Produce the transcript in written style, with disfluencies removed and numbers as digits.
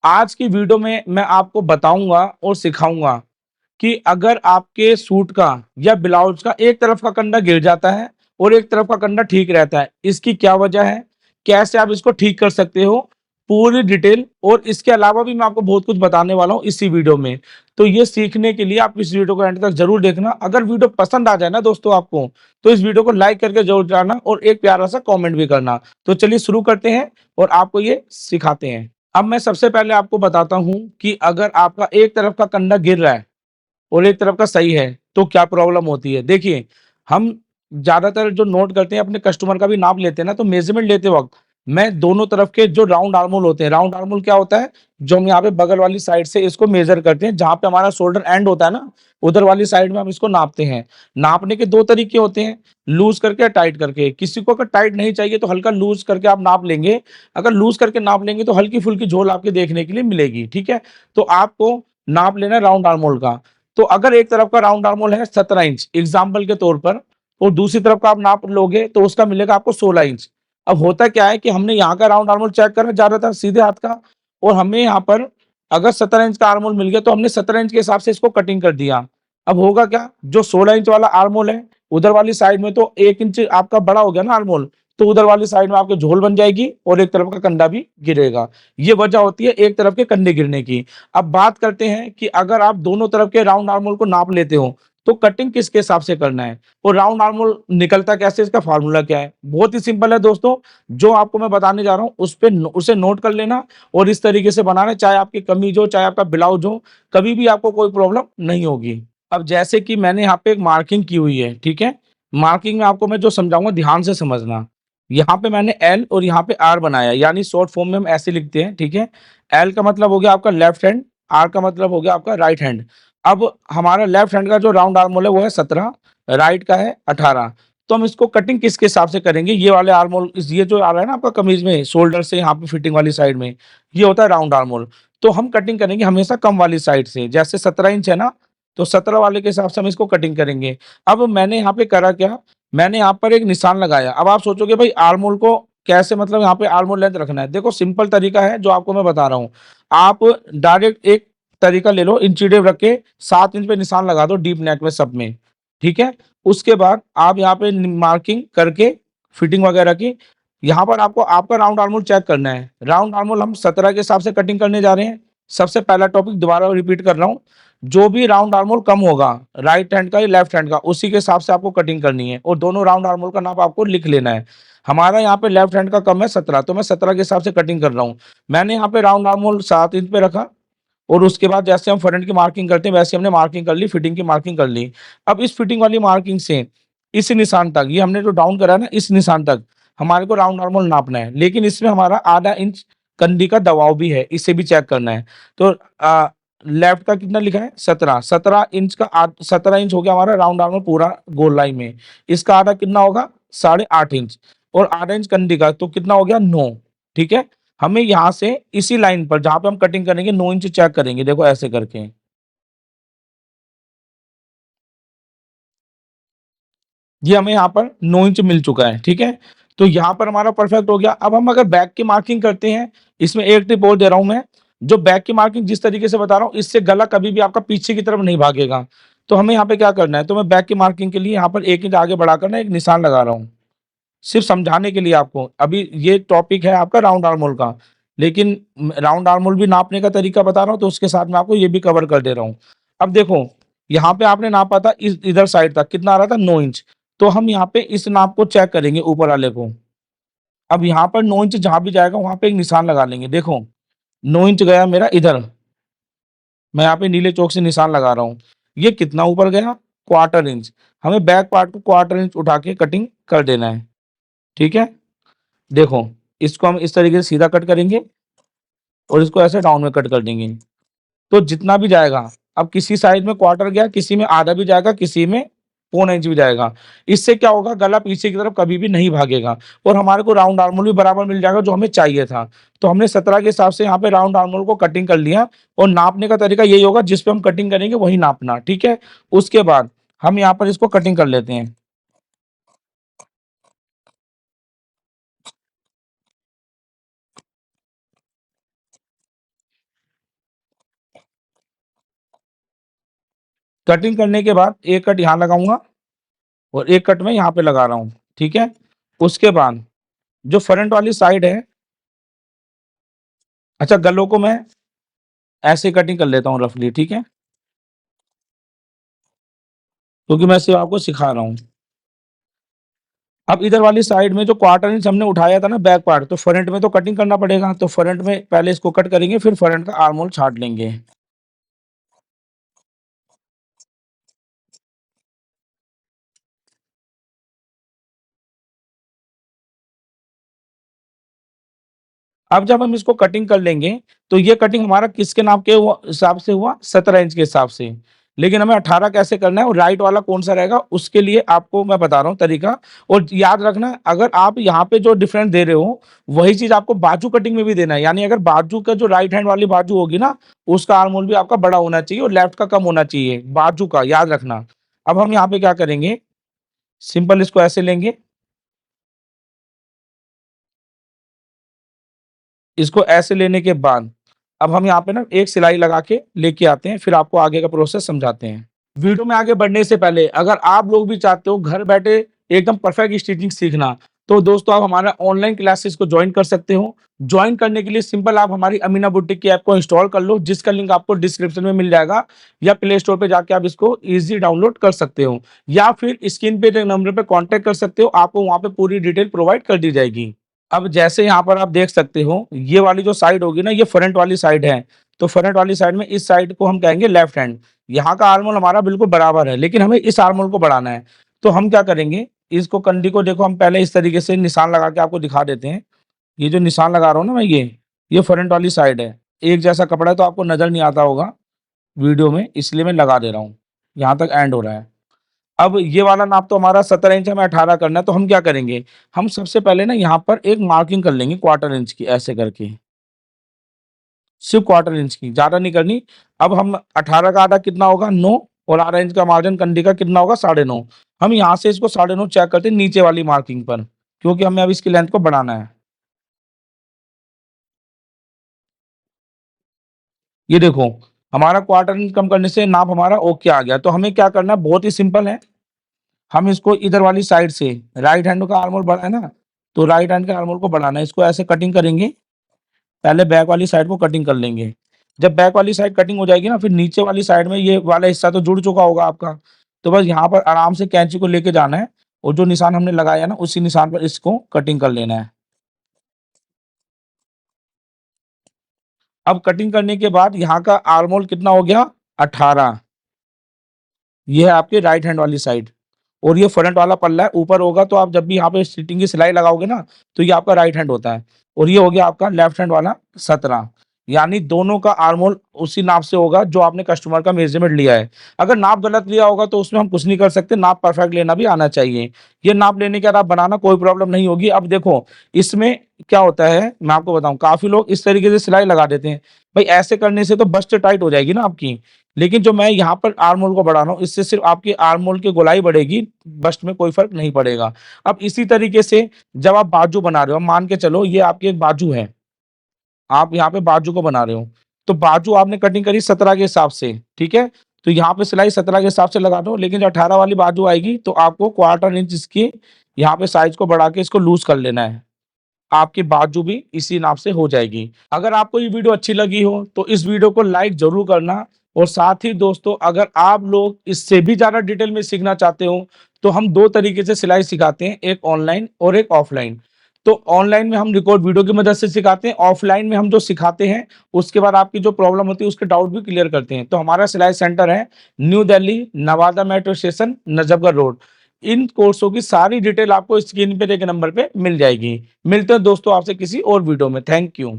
आज की वीडियो में मैं आपको बताऊंगा और सिखाऊंगा कि अगर आपके सूट का या ब्लाउज का एक तरफ का कंधा गिर जाता है और एक तरफ का कंधा ठीक रहता है, इसकी क्या वजह है, कैसे आप इसको ठीक कर सकते हो, पूरी डिटेल। और इसके अलावा भी मैं आपको बहुत कुछ बताने वाला हूँ इसी वीडियो में। तो ये सीखने के लिए आप इस वीडियो को एंड तक जरूर देखना। अगर वीडियो पसंद आ जाए ना दोस्तों आपको, तो इस वीडियो को लाइक करके जरूर जाना और एक प्यारा सा कॉमेंट भी करना। तो चलिए शुरू करते हैं और आपको ये सिखाते हैं। अब मैं सबसे पहले आपको बताता हूँ कि अगर आपका एक तरफ का कंधा गिर रहा है और एक तरफ का सही है तो क्या प्रॉब्लम होती है। देखिए, हम ज्यादातर जो नोट करते हैं, अपने कस्टमर का भी नाप लेते हैं ना, तो मेजरमेंट लेते वक्त मैं दोनों तरफ के जो राउंड आर्मोल होते हैं, राउंड आर्मोल क्या होता है, जो हम यहाँ पे बगल वाली साइड से इसको मेजर करते हैं, जहां पे हमारा शोल्डर एंड होता है ना, उधर वाली साइड में हम इसको नापते हैं। नापने के दो तरीके होते हैं, लूज करके या टाइट करके। किसी को अगर टाइट नहीं चाहिए तो हल्का लूज करके आप नाप लेंगे। अगर लूज करके नाप लेंगे तो हल्की फुल्की झोल आपके देखने के लिए मिलेगी। ठीक है, तो आपको नाप लेना राउंड आर्मोल का। तो अगर एक तरफ का राउंड आर्मोल है 17 इंच एग्जाम्पल के तौर पर, और दूसरी तरफ का आप नाप लोगे तो उसका मिलेगा आपको 16 इंच। अब होता क्या है कि हमने यहाँ का राउंड आर्मोल चेक करा जा रहा था सीधे हाथ का, और हमें यहाँ पर अगर 17 इंच का आर्मोल मिल गया तो हमने 17 इंच के हिसाब से इसको कटिंग कर दिया। अब होगा क्या, जो 16 इंच वाला आर्मोल है उधर वाली साइड में तो 1 इंच आपका बड़ा हो गया ना आर्मोल, तो उधर वाली साइड में आपके झोल बन जाएगी और एक तरफ का कंधा भी गिरेगा। ये वजह होती है एक तरफ के कंधे गिरने की। अब बात करते हैं कि अगर आप दोनों तरफ के राउंड आर्मोल को नाप लेते हो तो कटिंग किसके हिसाब से करना है और राउंड आर्मोल निकलता कैसे, इसका फार्मूला क्या है। बहुत ही सिंपल है दोस्तों, जो आपको मैं बताने जा रहा हूँ उसे नोट कर लेना और इस तरीके से बनाना, चाहे आपकी कमीज हो चाहे आपका ब्लाउज हो, कभी भी आपको कोई प्रॉब्लम नहीं होगी। अब जैसे कि मैंने यहाँ पे एक मार्किंग की हुई है, ठीक है, मार्किंग में आपको मैं जो समझाऊंगा ध्यान से समझना। यहाँ पे मैंने एल और यहाँ पे आर बनाया, यानी शॉर्ट फॉर्म में हम ऐसे लिखते हैं। ठीक है, एल का मतलब हो गया आपका लेफ्ट हैंड, आर का मतलब हो गया आपका राइट हैंड। अब हमारा लेफ्ट हैंड का जो राउंड आर्मोल है वो है 17, राइट का है 18। तो हम इसको कटिंग किसके हिसाब से करेंगे, ये वाले आर्मोल, ये जो आ रहा है ना आपका कमीज में शोल्डर से यहाँ पे फिटिंग वाली साइड में, ये होता है राउंड आर्मोल। तो हम कटिंग करेंगे हमेशा कम वाली साइड से, जैसे 17 इंच है ना, तो 17 वाले के हिसाब से हम इसको कटिंग करेंगे। अब मैंने यहाँ पे करा क्या, मैंने यहाँ पर एक निशान लगाया। अब आप सोचोगे भाई आर्मोल को कैसे, मतलब यहाँ पे आर्मोल लेंथ रखना है। देखो सिंपल तरीका है जो आपको मैं बता रहा हूँ। आप डायरेक्ट एक तरीका ले लो, इंची टेप रख के 7 इंच पे निशान लगा दो डीप नेक में सब में। ठीक है, उसके बाद आप यहाँ पे मार्किंग करके फिटिंग वगैरह की, यहाँ पर आपको आपका राउंड आर्मोल चेक करना है। राउंड आर्मोल हम 17 के हिसाब से कटिंग करने जा रहे हैं। सबसे पहला टॉपिक दोबारा रिपीट कर रहा हूँ, जो भी राउंड आर्मोल कम होगा राइट हैंड का या लेफ्ट हैंड का, उसी के हिसाब से आपको कटिंग करनी है और दोनों राउंड आर्मोल का नाप आपको लिख लेना है। हमारा यहाँ पे लेफ्ट हैंड का कम है 17, तो मैं 17 के हिसाब से कटिंग कर रहा हूँ। मैंने यहाँ पे राउंड आर्मोल 7 इंच पे रखा और उसके बाद जैसे हम फ्रंट की मार्किंग करते हैं वैसे हमने मार्किंग कर ली, फिटिंग की मार्किंग कर ली। अब इस फिटिंग वाली मार्किंग से इस निशान तक, ये हमने जो डाउन करा है ना, इस निशान तक हमारे को राउंड आर्मोल नापना है, लेकिन इसमें हमारा आधा इंच कंधी का दबाव भी है, इसे भी चेक करना है। तो लेफ्ट का कितना लिखा है 17, 17 इंच का 17 इंच हो गया हमारा राउंड आर्मोल पूरा गोल लाई में। इसका आधा कितना होगा 8.5 इंच, और आधा इंच कंधी का तो कितना हो गया 9। ठीक है, हमें यहाँ से इसी लाइन पर जहां पे हम कटिंग करेंगे 9 इंच चेक करेंगे, देखो ऐसे करके। ये हमें यहाँ पर 9 इंच मिल चुका है। ठीक है, तो यहाँ पर हमारा परफेक्ट हो गया। अब हम अगर बैक की मार्किंग करते हैं, इसमें एक टिप और दे रहा हूं मैं, जो बैक की मार्किंग जिस तरीके से बता रहा हूँ, इससे गला कभी भी आपका पीछे की तरफ नहीं भागेगा। तो हमें यहाँ पे क्या करना है, तो मैं बैक की मार्किंग के लिए यहाँ पर 1 इंच आगे बढ़ाकर ना एक निशान लगा रहा हूँ, सिर्फ समझाने के लिए आपको। अभी ये टॉपिक है आपका राउंड आर्मोल का, लेकिन राउंड आर्मोल भी नापने का तरीका बता रहा हूँ, तो उसके साथ में आपको ये भी कवर कर दे रहा हूँ। अब देखो, यहाँ पे आपने नापा था इस इधर साइड तक कितना आ रहा था 9 इंच, तो हम यहाँ पे इस नाप को चेक करेंगे ऊपर वाले को। अब यहाँ पर 9 इंच जहां भी जाएगा वहां पे एक निशान लगा लेंगे। देखो 9 इंच गया मेरा इधर, मैं यहाँ पे नीले चौक से निशान लगा रहा हूँ। ये कितना ऊपर गया, 1/4 इंच। हमें बैक पार्ट को 1/4 इंच उठा के कटिंग कर देना है। ठीक है, देखो इसको हम इस तरीके से सीधा कट करेंगे और इसको ऐसे डाउन में कट कर देंगे। तो जितना भी जाएगा, अब किसी साइड में क्वार्टर गया, किसी में आधा भी जाएगा, किसी में 1/4 इंच भी जाएगा। इससे क्या होगा, गला पीछे की तरफ कभी भी नहीं भागेगा और हमारे को राउंड आर्मोल भी बराबर मिल जाएगा जो हमें चाहिए था। तो हमने 17 के हिसाब से यहाँ पे राउंड आर्मोल को कटिंग कर लिया, और नापने का तरीका यही होगा, जिस पे हम कटिंग करेंगे वही नापना। ठीक है, उसके बाद हम यहाँ पर इसको कटिंग कर लेते हैं। कटिंग करने के बाद एक कट यहाँ लगाऊँगा और एक कट मैं यहाँ पे लगा रहा हूँ, ठीक है? उसके बाद जो फ्रंट वाली साइड है, अच्छा गलों को मैं ऐसे कटिंग कर लेता हूँ रफली, ठीक है? क्योंकि मैं सिर्फ़ आपको सिखा रहा हूँ। अब इधर वाली साइड में जो क्वार्टर इंच हमने उठाया था ना बैक पार्ट, तो फ्रंट में तो कटिंग करना पड़ेगा, तो फ्रंट में पहले इसको कट करेंगे, फिर फ्रंट का आर्म होल छाँट लेंगे। अब जब हम इसको कटिंग कर लेंगे, तो ये कटिंग हमारा किसके नाप के हुआ हिसाब से हुआ? 17 इंच के हिसाब से। लेकिन हमें 18 कैसे करना है और राइट वाला कौन-सा रहेगा, उसके लिए आपको मैं बता रहा हूँ तरीका। और याद रखना, अगर आप यहाँ पे जो डिफरेंस दे रहे हो, वही चीज़ आपको बाजू कटिंग में भी देना है। यानी अगर बाजू का जो राइट हैंड वाली बाजू होगी ना, उसका आर्म होल भी आपका बड़ा होना चाहिए और लेफ्ट का कम होना चाहिए, बाजू का, याद रखना। अब हम यहाँ पे क्या करेंगे, सिंपल इसको ऐसे लेंगे, इसको ऐसे लेने के बाद अब हम यहाँ पे ना एक सिलाई लगा के लेके आते हैं, फिर आपको आगे का प्रोसेस समझाते हैं। वीडियो में आगे बढ़ने से पहले अगर आप लोग भी चाहते हो घर बैठे एकदम परफेक्ट स्टिचिंग सीखना, तो दोस्तों आप हमारा ऑनलाइन क्लासेस को जॉइन कर सकते हो। जॉइन करने के लिए सिंपल आप हमारी अमीना बुटीक की ऐप को इंस्टॉल कर लो, जिसका लिंक आपको डिस्क्रिप्शन में मिल जाएगा, या प्ले स्टोर पे जाके आप इसको ईज़ी डाउनलोड कर सकते हो, या फिर स्क्रीन पे जो नंबर पे कॉन्टैक्ट कर सकते हो, आपको वहाँ पे पूरी डिटेल प्रोवाइड कर दी जाएगी। अब जैसे यहाँ पर आप देख सकते हो, ये वाली जो साइड होगी ना, ये फ्रंट वाली साइड है। तो फ्रंट वाली साइड में इस साइड को हम कहेंगे लेफ्ट हैंड। यहाँ का आर्म होल हमारा बिल्कुल बराबर है, लेकिन हमें इस आर्म होल को बढ़ाना है। तो हम क्या करेंगे, इसको कंडी को देखो हम पहले इस तरीके से निशान लगा के आपको दिखा देते हैं। ये जो निशान लगा रहा हूँ ना मैं, ये फ्रंट वाली साइड है। एक जैसा कपड़ा है तो आपको नज़र नहीं आता होगा वीडियो में, इसलिए मैं लगा दे रहा हूँ। यहाँ तक एंड हो रहा है। अब ये वाला नाप तो हमारा 17 इंच, हमें 18 करना है, तो हम क्या करेंगे, हम सबसे पहले ना यहाँ पर एक मार्किंग कर लेंगे क्वार्टर इंच की, ऐसे करके, सिर्फ़ क्वार्टर इंच की, ज़्यादा नहीं करनी। अब हम 18 का आधा कितना होगा? 9, और आधा इंच का मार्जिन कंडी का कितना होगा? 9.5। हम यहाँ से इसको 9.5 चेक करते हैं नीचे वाली मार्किंग पर, क्योंकि हमें अब इसकी लेंथ को बढ़ाना है। ये देखो, हमारा क्वार्टर इंच कम करने से नाप हमारा ओके आ गया। तो हमें क्या करना है, बहुत ही सिंपल है। हम इसको इधर वाली साइड से, राइट हैंड का आर्म होल बड़ा है ना, तो राइट हैंड के आर्म होल को बढ़ाना है। इसको ऐसे कटिंग करेंगे, पहले बैक वाली साइड को कटिंग कर लेंगे। जब बैक वाली साइड कटिंग हो जाएगी ना, फिर नीचे वाली साइड में ये वाला हिस्सा तो जुड़ चुका होगा आपका। तो बस यहाँ पर आराम से कैंची को लेके जाना है और जो निशान हमने लगाया है ना, उसी निशान पर इसको कटिंग कर लेना है। अब कटिंग करने के बाद यहाँ का आर्म होल कितना हो गया? 18। ये है आपकी राइट हैंड वाली साइड, और ये फ्रंट वाला पल्ला है, ऊपर होगा तो आप जब भी यहाँ पे स्टिचिंग की सिलाई लगाओगे ना, तो ये आपका राइट हैंड होता है, और ये हो गया आपका लेफ्ट हैंड वाला 17। यानी दोनों का आर्म होल उसी नाप से होगा जो आपने कस्टमर का मेज़रमेंट लिया है। अगर नाप गलत लिया होगा तो उसमें हम कुछ नहीं कर सकते, नाप परफेक्ट लेना भी आना चाहिए। ये नाप लेने के बाद आप बनाना, कोई प्रॉब्लम नहीं होगी। अब देखो, इसमें क्या होता है मैं आपको बताऊँ, काफ़ी लोग इस तरीके से सिलाई लगा देते हैं। भाई ऐसे करने से तो बस्ट टाइट हो जाएगी ना आपकी। लेकिन जो मैं यहाँ पर आर्म होल को बढ़ा रहा हूँ, इससे सिर्फ़ आपकी आर्म होल की गोलाई बढ़ेगी, बस्ट में कोई फ़र्क नहीं पड़ेगा। अब इसी तरीके से जब आप बाजू बना रहे हो, मान के चलो ये आपकी एक बाजू है, आप यहाँ पे बाजू को बना रहे हो, तो बाजू आपने कटिंग करी 17 के हिसाब से, ठीक है? तो यहाँ पे सिलाई 17 के हिसाब से लगा दो, लेकिन जो 18 वाली बाजू आएगी, तो आपको क्वार्टर इंच इसकी यहाँ पे साइज़ को बढ़ा के इसको लूज़ कर लेना है। आपकी बाजू भी इसी नाप से हो जाएगी। अगर आपको ये वीडियो अच्छी लगी हो, तो इस वीडियो को लाइक ज़रूर करना, और साथ ही दोस्तों अगर आप लोग इससे भी ज़्यादा डिटेल में सीखना चाहते हो, तो हम 2 तरीके से सिलाई सिखाते हैं, एक ऑनलाइन और एक ऑफलाइन। तो ऑनलाइन में हम रिकॉर्ड वीडियो की मदद से सिखाते हैं, ऑफलाइन में हम जो सिखाते हैं, उसके बाद आपकी जो प्रॉब्लम होती है उसके डाउट भी क्लियर करते हैं। तो हमारा सिलाई सेंटर है New Delhi, Nawada metro station, Najafgarh road. इन कोर्सों की सारी डिटेल आपको स्क्रीन पे दिए गए नंबर पे मिल जाएगी। मिलते हैं दोस्तों आपसे किसी और वीडियो में। Thank you.